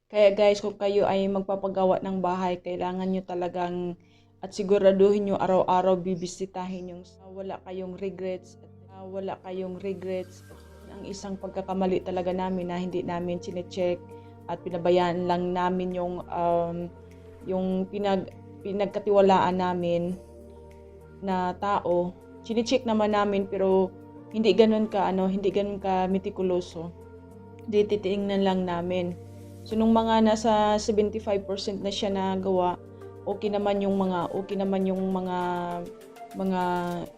Kaya guys, kung kayo ay magpapagawa ng bahay, kailangan nyo talagang at siguraduhin nyo araw-araw bibisitahin yung wala kayong regrets at ang isang pagkakamali talaga namin na hindi namin chinecheck at pinabayaan lang namin yung pinagkatiwalaan namin na tao. Chinecheck naman namin pero hindi ganun ka metikuloso. Titingnan lang namin. So nung mga nasa 75% na siya nagawa, okay naman yung mga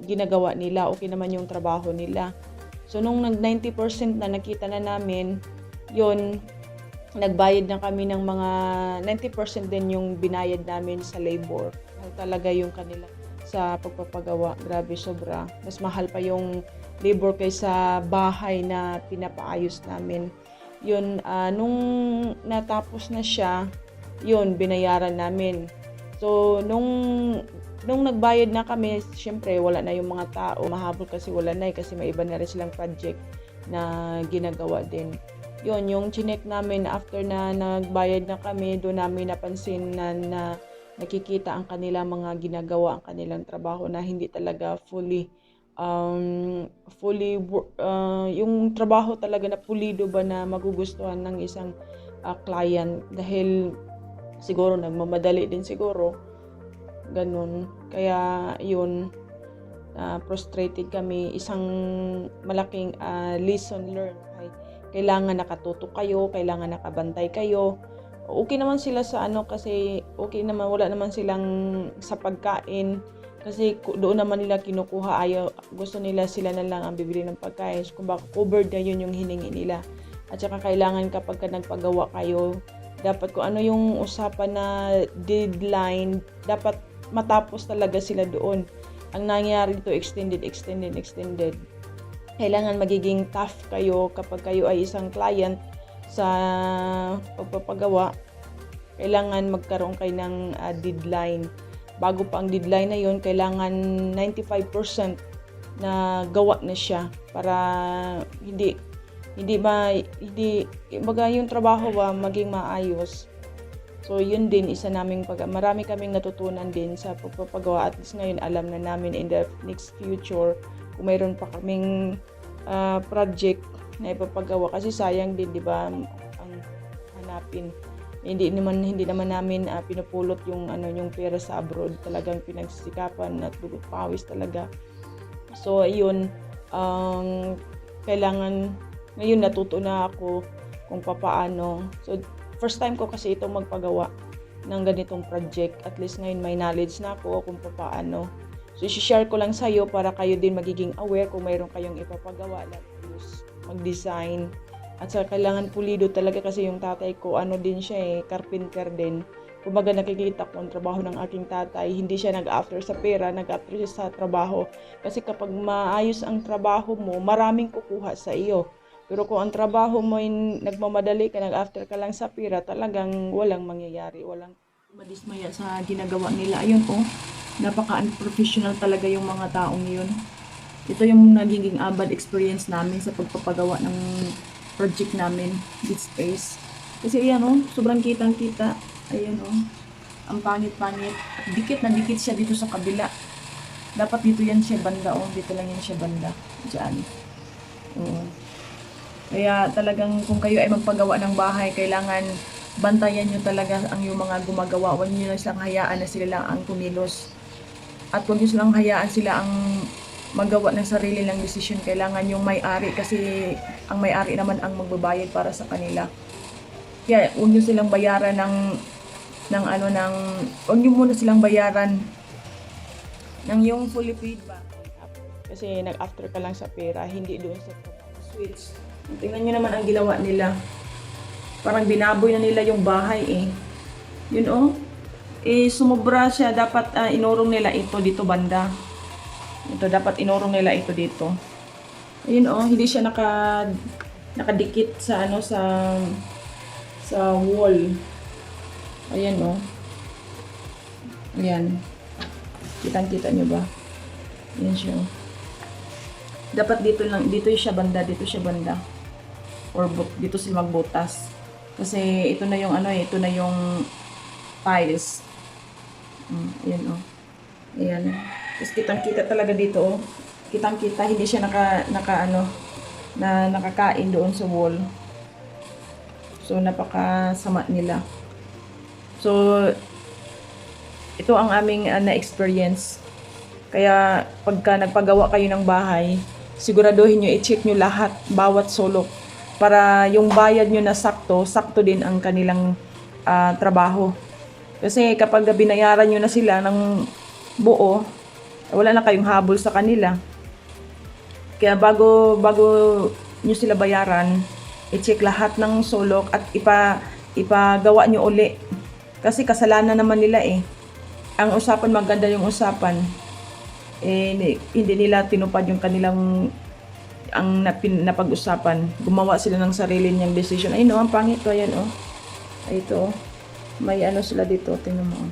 ginagawa nila, okay naman yung trabaho nila. So nung nag 90% na nakita na namin, yon nagbayad na kami ng mga 90% din yung binayad namin sa labor. Talaga yung kanila sa pagpapagawa. Grabe, sobra. Mas mahal pa yung labor kaysa bahay na pinapaayos namin. Yun, nung natapos na siya, yun, binayaran namin. So, nung nagbayad na kami, syempre, wala na yung mga tao. Mahabol kasi wala na kasi may iba na rin silang project na ginagawa din. Yun, yung chinek namin after na nagbayad na kami, doon namin napansin na nakikita ang kanilang mga ginagawa, ang kanilang trabaho na hindi talaga yung trabaho talaga na pulido ba na magugustuhan ng isang client dahil siguro nagmamadali din siguro ganun, kaya yun, frustrated kami. Isang malaking lesson learned ay kailangan nakatutok kayo, kailangan nakabantay kayo. Okay naman sila sa kasi okay naman, wala naman silang sa pagkain kasi doon naman nila kinukuha, gusto nila sila na lang ang bibili ng pagkain. So, kung baka covered na yun yung hiningi nila. At saka kailangan kapag nagpagawa kayo, dapat kung ano yung usapan na deadline, dapat matapos talaga sila doon. Ang nangyari dito, extended. Kailangan magiging tough kayo kapag kayo ay isang client sa pagpapagawa. Kailangan magkaroon kayo ng deadline. Bago pa ang deadline na yun, kailangan 95% na gawa na siya para baga yung trabaho ba maging maayos. So yun din, isa naming marami kaming natutunan din sa pagpapagawa. At least ngayon alam na namin in the next future kung mayroon pa kaming project na ipapagawa, kasi sayang din, di ba, ang hanapin. Hindi naman namin pinupulot yung pera sa abroad. Talagang pinagsikapan at dugot pawis talaga. So ayun, kailangan ngayon natuto na ako kung papaano. So first time ko kasi itong magpagawa ng ganitong project. At least ngayon may knowledge na ako kung papaano. So i-share ko lang sa iyo para kayo din magiging aware kung mayroon kayong ipapagawa, mag-design. At sa kailangan pulido talaga kasi yung tatay ko, din siya carpenter din. Kumbaga nakikita ko ang trabaho ng aking tatay, hindi siya nag-after sa pera, nag-after siya sa trabaho. Kasi kapag maayos ang trabaho mo, maraming kukuha sa iyo. Pero kung ang trabaho mo ay nagmamadali ka, nag-after ka lang sa pera, talagang walang mangyayari, walang madismaya sa ginagawa nila. Ayun napaka-unprofessional talaga yung mga taong yun. Ito yung naging bad experience namin sa pagpapagawa ng project namin, this space. Kasi ayan sobrang kitang-kita. Ayan ang pangit-pangit. Dikit na dikit siya dito sa kabila. Dapat dito yan siya banda dito lang yan siya banda. Diyan. Kaya talagang kung kayo ay magpagawa ng bahay, kailangan bantayan nyo talaga ang yung mga gumagawa. Huwag nyo na silang hayaan na sila lang ang kumilos. At huwag nyo silang hayaan sila ang magawa ng sarili ng desisyon. Kailangan yung may-ari, kasi ang may-ari naman ang magbabayad para sa kanila. Kaya huwag nyo silang bayaran huwag nyo muna silang bayaran ng yung fully paid ba. Kasi nag-after ka lang sa pera, hindi doon sa switch. Tingnan nyo naman ang ginawa nila. Parang binaboy na nila yung bahay Yun sumobra siya. Dapat inurong nila ito dito banda. Ito dapat inurong nila ito dito. Ayun hindi siya nakadikit sa sa wall. Ayan Ayan. Kitang-kita nyo ba? Ayan siya. Dapat dito siya banda, Or dito sila magbutas. Kasi ito na yung ano eh, ito na yung tiles. Ayan oh. Ayan. Tapos kitang-kita talaga dito oh. Kitang-kita, hindi siya nakakain doon sa wall. So, napakasama nila. So, ito ang aming na-experience. Kaya, pagka nagpagawa kayo ng bahay, siguraduhin nyo, i-check nyo lahat, bawat sulok. Para yung bayad nyo na sakto, sakto din ang kanilang trabaho. Kasi kapag binayaran nyo na sila ng buo, wala na kayong habol sa kanila. Kaya bago nyo sila bayaran, i-check lahat ng sulok at ipagawa nyo uli. Kasi kasalanan naman nila eh. Ang usapan, maganda yung usapan. Hindi nila tinupad yung kanilang napag-usapan. Gumawa sila ng sarili niyang decision. Ay no, ang pangit to. Ayan oh. Ay ito oh. May ano sila dito. Tingnan mo oh.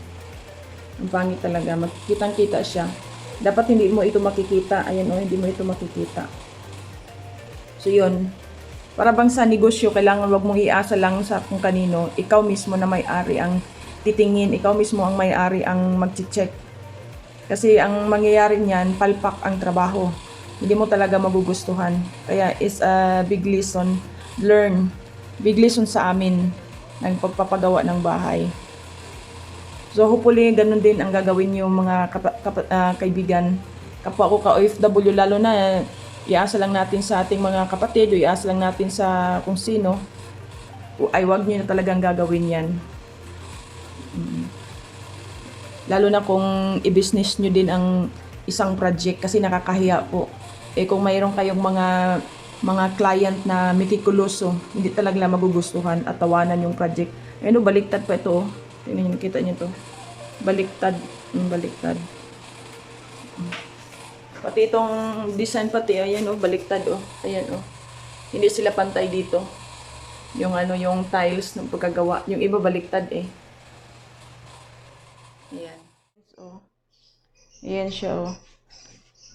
Ang pangit talaga. Magkitang-kita siya. Dapat hindi mo ito makikita. Ayan oh, hindi mo ito makikita. So yun. Para bang sa negosyo, kailangan wag mong iasa lang sa kung kanino. Ikaw mismo na may-ari ang titingin. Ikaw mismo ang may-ari ang mag-check. Kasi ang mangyayari niyan, palpak ang trabaho. Hindi mo talaga magugustuhan. Kaya is a big lesson. Learn. Big lesson sa amin ng pagpapagawa ng bahay. So hopefully ganun din ang gagawin niyo mga kaibigan. Kapwa ko ka-OFW, lalo na iasa lang natin sa ating mga kapatid o iasa lang natin sa kung sino, ay wag niyo na talagang gagawin yan. Lalo na kung i-business nyo din ang isang project kasi nakakahiya po. Kung mayroon kayong mga client na meticuloso, hindi talaga magugustuhan at tawanan yung project. Ayun, baliktad pa ito. Tingnan niyo, kita niyo to. Baliktad. Baliktad. Pati itong design pati, ayan oh, baliktad oh. Ayan oh. Hindi sila pantay dito. Yung yung tiles ng pagkagawa. Yung iba baliktad eh. Ayan. Oh. Ayan siya oh.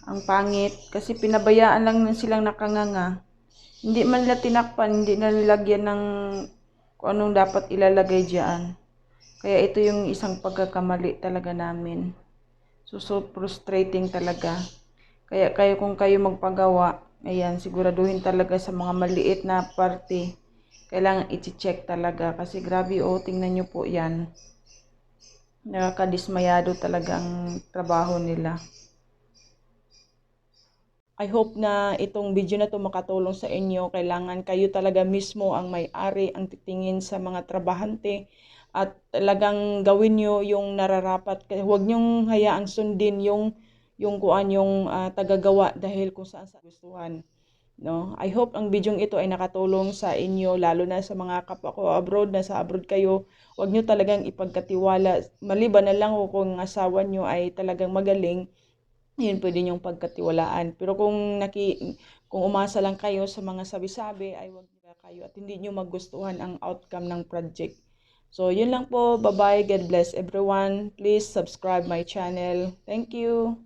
Ang pangit. Kasi pinabayaan lang silang nakanganga. Hindi man nila tinakpan, hindi na nilagyan ng kung anong dapat ilalagay diyan. Kaya ito yung isang pagkakamali talaga namin. So frustrating talaga. Kaya kung kayo magpagawa, ayan, siguraduhin talaga sa mga maliit na parte. Kailangan i-check talaga. Kasi grabe oh, tingnan nyo po yan. Nakakadismayado talaga ang trabaho nila. I hope na itong video na to makatulong sa inyo. Kailangan kayo talaga mismo ang may-ari, ang titingin sa mga trabahante at talagang gawin nyo yung nararapat. Huwag nyong hayaang sundin yung tagagawa dahil kung saan sa gustuhan. No? I hope ang video ito ay nakatulong sa inyo, lalo na sa mga kapwa ko abroad, nasa abroad kayo. Huwag nyo talagang ipagkatiwala. Maliban na lang kung asawa nyo ay talagang magaling, yun pwede niyong pagkatiwalaan. Pero kung umasa lang kayo sa mga sabi-sabi, ay wag nila kayo at hindi niyo magustuhan ang outcome ng project. So, yun lang po. Bye-bye. God bless everyone. Please subscribe my channel. Thank you.